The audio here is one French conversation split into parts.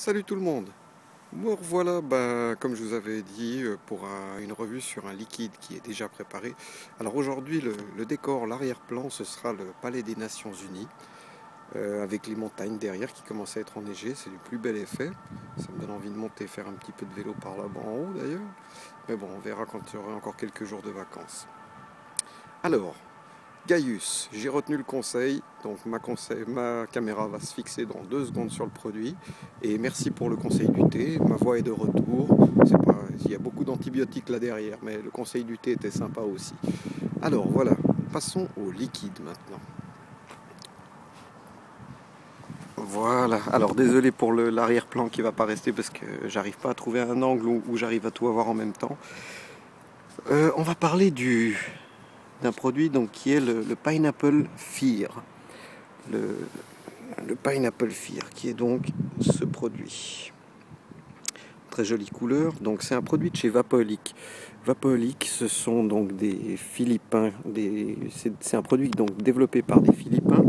Salut tout le monde. Me revoilà, comme je vous avais dit, pour une revue sur un liquide qui est déjà préparé. Alors aujourd'hui, le décor, l'arrière-plan, ce sera le Palais des Nations Unies, avec les montagnes derrière qui commencent à être enneigées. C'est du plus bel effet. Ça me donne envie de monter, faire un petit peu de vélo par là-bas en haut d'ailleurs. Mais bon, on verra quand il y aura encore quelques jours de vacances. Alors, Gaius, j'ai retenu le conseil, donc ma caméra va se fixer dans 2 secondes sur le produit. Et merci pour le conseil du thé, ma voix est de retour. Il y a beaucoup d'antibiotiques là derrière, mais le conseil du thé était sympa aussi. Alors voilà, passons au liquide maintenant. Voilà, alors désolé pour l'arrière-plan qui va pas rester parce que j'arrive pas à trouver un angle où j'arrive à tout avoir en même temps. On va parler d'un produit donc, qui est le Pineapple Fear. Le, le Pineapple Fear, qui est donc ce produit. Très jolie couleur. Donc c'est un produit de chez Vapoholic. Vapoholic, ce sont donc des Philippins. C'est un produit donc développé par des Philippins,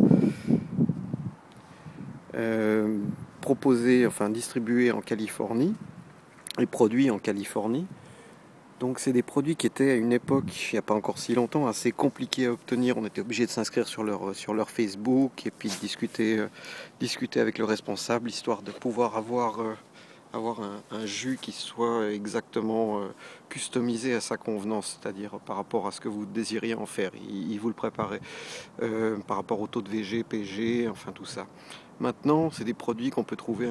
proposé, enfin distribué en Californie et produit en Californie. Donc c'est des produits qui étaient à une époque, il n'y a pas encore si longtemps, assez compliqués à obtenir. On était obligé de s'inscrire sur leur Facebook et puis de discuter avec le responsable, histoire de pouvoir avoir un jus qui soit exactement customisé à sa convenance, c'est-à-dire par rapport à ce que vous désiriez en faire. Il vous le préparait par rapport au taux de VG, PG, enfin tout ça. Maintenant, c'est des produits qu'on peut trouver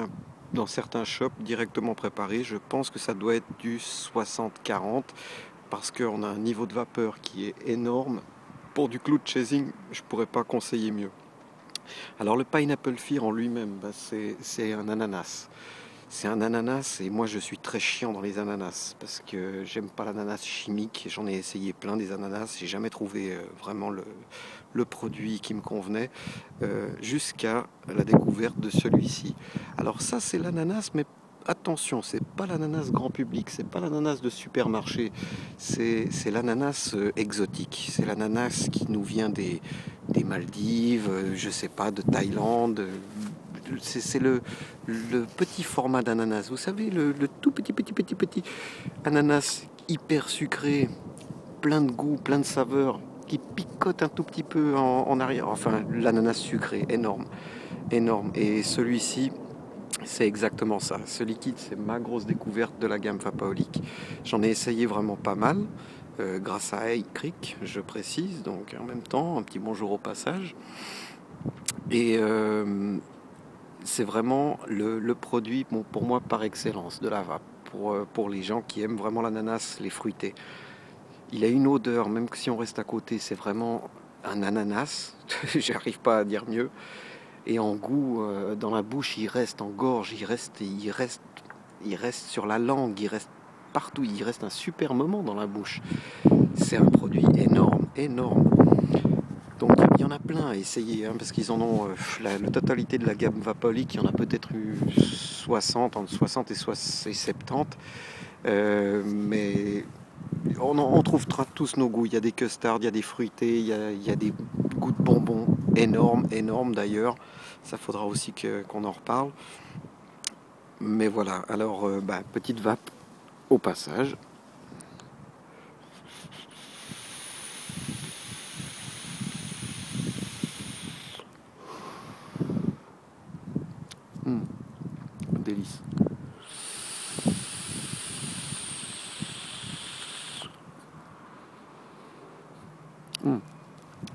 dans certains shops directement préparés. Je pense que ça doit être du 60-40 parce qu'on a un niveau de vapeur qui est énorme. Pour du cloud chasing, je ne pourrais pas conseiller mieux. Alors le Pineapple Fear en lui-même, c'est un ananas. C'est un ananas et moi je suis très chiant dans les ananas parce que j'aime pas l'ananas chimique. J'en ai essayé plein des ananas, j'ai jamais trouvé vraiment le produit qui me convenait jusqu'à la découverte de celui-ci. Alors ça c'est l'ananas, mais attention, c'est pas l'ananas grand public, c'est pas l'ananas de supermarché, c'est l'ananas exotique, c'est l'ananas qui nous vient des Maldives, je sais pas, de Thaïlande. C'est le petit format d'ananas. Vous savez, le tout petit ananas hyper sucré, plein de goût, plein de saveurs, qui picote un tout petit peu en arrière. Enfin, l'ananas sucré, énorme, énorme. Et celui-ci, c'est exactement ça. Ce liquide, c'est ma grosse découverte de la gamme Vapoholic. J'en ai essayé vraiment pas mal, grâce à Hey Creek, je précise. Donc en même temps, un petit bonjour au passage. Et c'est vraiment le produit pour moi par excellence de la vape. Pour les gens qui aiment vraiment l'ananas, les fruités. Il a une odeur, même que si on reste à côté, c'est vraiment un ananas. J'arrive pas à dire mieux. Et en goût, dans la bouche, il reste en gorge, il reste sur la langue, il reste partout, il reste un super moment dans la bouche. C'est un produit énorme, énorme. Donc il y en a plein à essayer, hein, parce qu'ils en ont la totalité de la gamme Vapoholic, il y en a peut-être eu 60, entre 60 et 70. Mais on trouve tous nos goûts. Il y a des custards, il y a des fruités, il y a des goûts de bonbons énormes, énormes d'ailleurs. Ça faudra aussi qu'on en reparle. Mais voilà, alors petite vape au passage. Délice.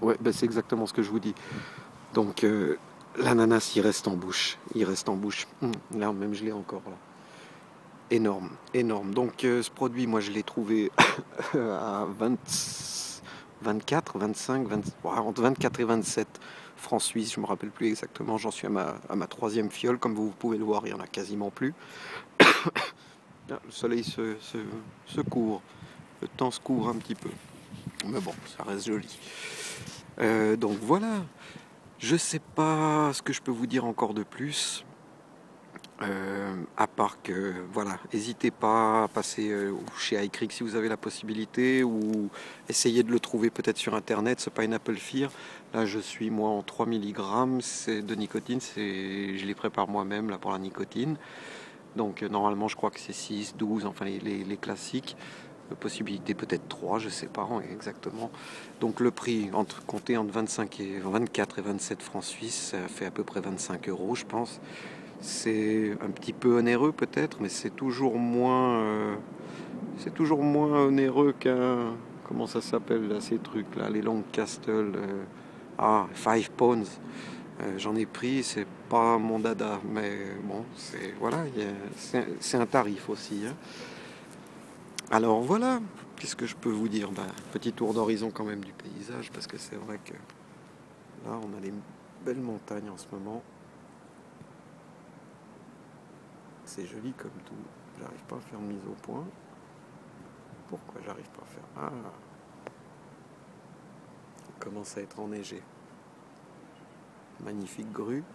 Ouais, c'est exactement ce que je vous dis. Donc l'ananas, il reste en bouche. Il reste en bouche. Là, même je l'ai encore là. Énorme, énorme. Donc ce produit, moi je l'ai trouvé à 24, 25, 20, entre 24 et 27 francs suisses, je ne me rappelle plus exactement. J'en suis à ma troisième fiole. Comme vous pouvez le voir, il n'y en a quasiment plus. Le soleil se court. Le temps se court un petit peu. Mais bon, ça reste joli. Donc voilà. Je sais pas ce que je peux vous dire encore de plus. À part que, voilà, n'hésitez pas à passer chez iCrick si vous avez la possibilité, ou essayez de le trouver peut-être sur internet, c'est pas une Apple Fear. Là je suis moi en 3 mg de nicotine, je les prépare moi-même là pour la nicotine. Donc normalement je crois que c'est 6, 12, enfin les classiques. Possibilité peut-être 3, je sais pas exactement. Donc le prix, compté entre 24 et 27 francs suisses, ça fait à peu près 25 euros je pense. C'est un petit peu onéreux peut-être, mais c'est toujours moins onéreux qu'un, comment ça s'appelle là, ces trucs là, les Lancaster, 5 pounds. J'en ai pris, c'est pas mon dada, mais bon, c'est voilà, c'est un tarif aussi, hein. Alors voilà, qu'est-ce que je peux vous dire? Petit tour d'horizon quand même du paysage, parce que c'est vrai que là on a des belles montagnes en ce moment. C'est joli comme tout. J'arrive pas à faire mise au point. Pourquoi j'arrive pas à faire? Ah, il commence à être enneigé. Magnifique grue.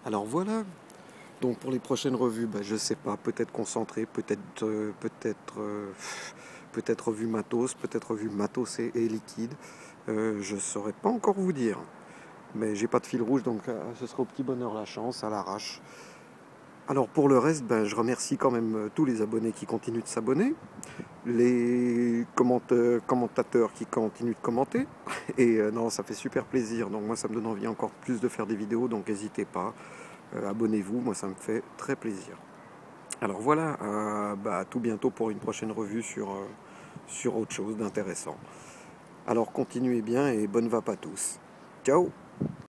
Alors voilà. Donc pour les prochaines revues, je sais pas, peut-être concentré, peut-être revue matos, peut-être revue matos et liquide. Je saurais pas encore vous dire. Mais j'ai pas de fil rouge, donc ce sera au petit bonheur la chance, à l'arrache. Alors pour le reste, je remercie quand même tous les abonnés qui continuent de s'abonner, les commentateurs qui continuent de commenter. Et non, ça fait super plaisir. Donc moi, ça me donne envie encore plus de faire des vidéos. Donc n'hésitez pas, abonnez-vous. Moi, ça me fait très plaisir. Alors voilà, à tout bientôt pour une prochaine revue sur autre chose d'intéressant. Alors continuez bien et bonne vape à tous. Ciao!